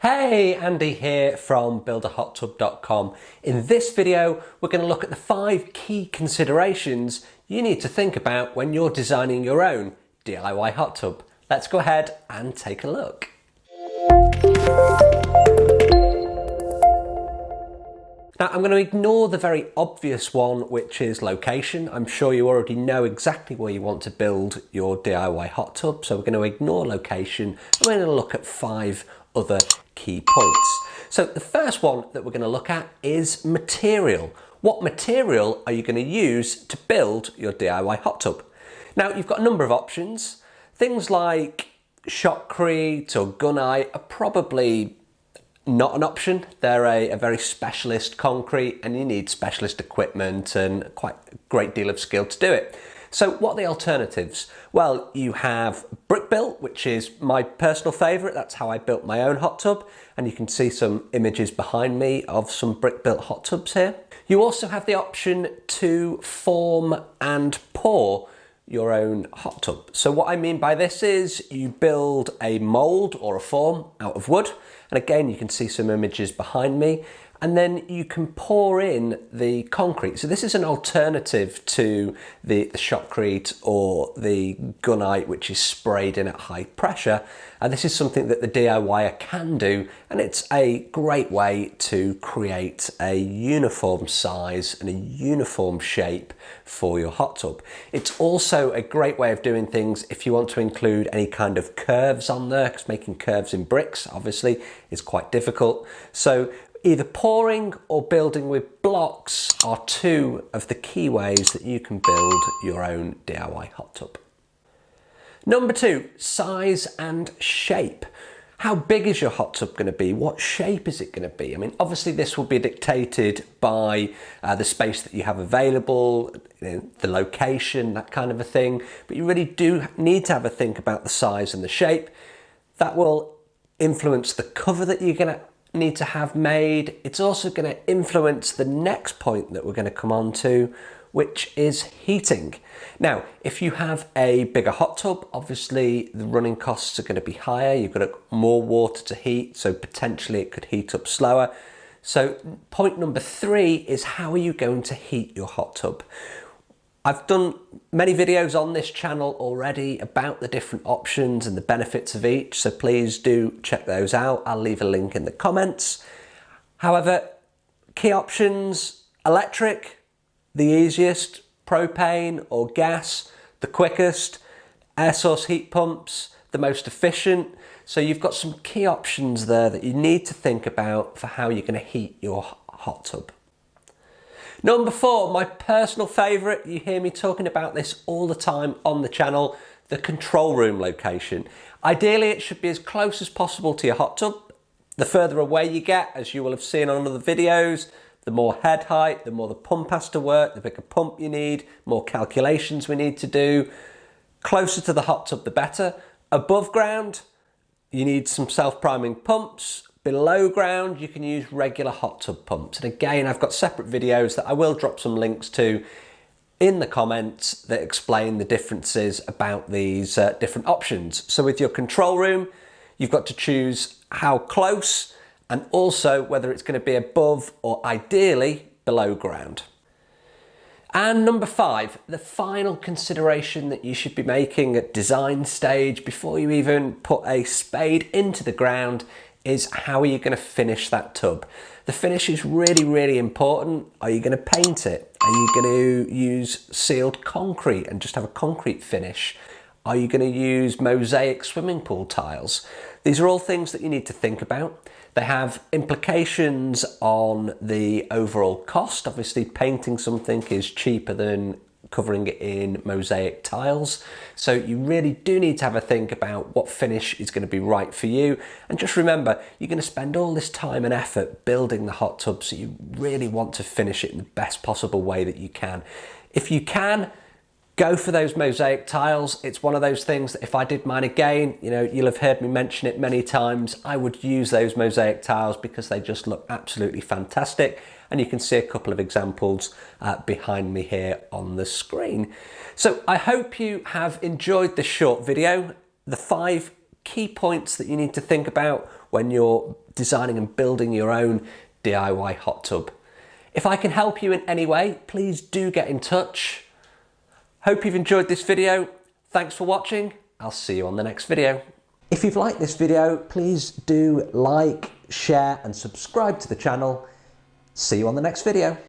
Hey, Andy here from builderhottub.com. In this video, we're going to look at the 5 key considerations you need to think about when you're designing your own DIY hot tub. Let's go ahead and take a look. Now, I'm going to ignore the very obvious one, which is location. I'm sure you already know exactly where you want to build your DIY hot tub, so we're going to ignore location and we're going to look at 5 other key points. So the first one that we're going to look at is material. What material are you going to use to build your DIY hot tub? Now, you've got a number of options. Things like shotcrete or gunite are probably not an option. They're a very specialist concrete and you need specialist equipment and quite a great deal of skill to do it. So what are the alternatives? Well, you have brick built, which is my personal favourite. That's how I built my own hot tub. And you can see some images behind me of some brick built hot tubs here. You also have the option to form and pour your own hot tub. So what I mean by this is you build a mould or a form out of wood. And again, you can see some images behind me. And then you can pour in the concrete. So this is an alternative to the shotcrete or the gunite, which is sprayed in at high pressure. And this is something that the DIYer can do. And it's a great way to create a uniform size and a uniform shape for your hot tub. It's also a great way of doing things if you want to include any kind of curves on there, because making curves in bricks, obviously, is quite difficult. So either pouring or building with blocks are 2 of the key ways that you can build your own DIY hot tub. Number 2, size and shape. How big is your hot tub going to be? What shape is it going to be? I mean, obviously this will be dictated by the space that you have available, the location, that kind of a thing. But you really do need to have a think about the size and the shape. That will influence the cover that you're going to need to have made. It's also going to influence the next point that we're going to come on to, which is heating. Now, if you have a bigger hot tub, obviously the running costs are going to be higher. You've got more water to heat, so potentially it could heat up slower. So point number 3 is, how are you going to heat your hot tub? I've done many videos on this channel already about the different options and the benefits of each, so please do check those out. I'll leave a link in the comments. However, key options: electric, the easiest, propane or gas, the quickest, air source heat pumps, the most efficient. So you've got some key options there that you need to think about for how you're going to heat your hot tub. Number 4, my personal favourite, you hear me talking about this all the time on the channel, the control room location. Ideally, it should be as close as possible to your hot tub. The further away you get, as you will have seen on other videos, the more head height, the more the pump has to work, the bigger pump you need, more calculations we need to do. Closer to the hot tub, the better. Above ground, you need some self-priming pumps. Below ground, you can use regular hot tub pumps. And again, I've got separate videos that I will drop some links to in the comments that explain the differences about these different options. So with your control room, you've got to choose how close and also whether it's going to be above or ideally below ground. And number 5, the final consideration that you should be making at design stage before you even put a spade into the ground is, how are you going to finish that tub? The finish is really, really important. Are you going to paint it? Are you going to use sealed concrete and just have a concrete finish? Are you going to use mosaic swimming pool tiles? These are all things that you need to think about. They have implications on the overall cost. Obviously, painting something is cheaper than covering it in mosaic tiles. So you really do need to have a think about what finish is going to be right for you. And just remember, you're going to spend all this time and effort building the hot tub, so you really want to finish it in the best possible way that you can. If you can, go for those mosaic tiles. It's one of those things that if I did mine again, you'll have heard me mention it many times, I would use those mosaic tiles because they just look absolutely fantastic. And you can see a couple of examples behind me here on the screen. So I hope you have enjoyed this short video. The 5 key points that you need to think about when you're designing and building your own DIY hot tub. If I can help you in any way, please do get in touch. Hope you've enjoyed this video. Thanks for watching. I'll see you on the next video. If you've liked this video, please do like, share and subscribe to the channel. See you on the next video.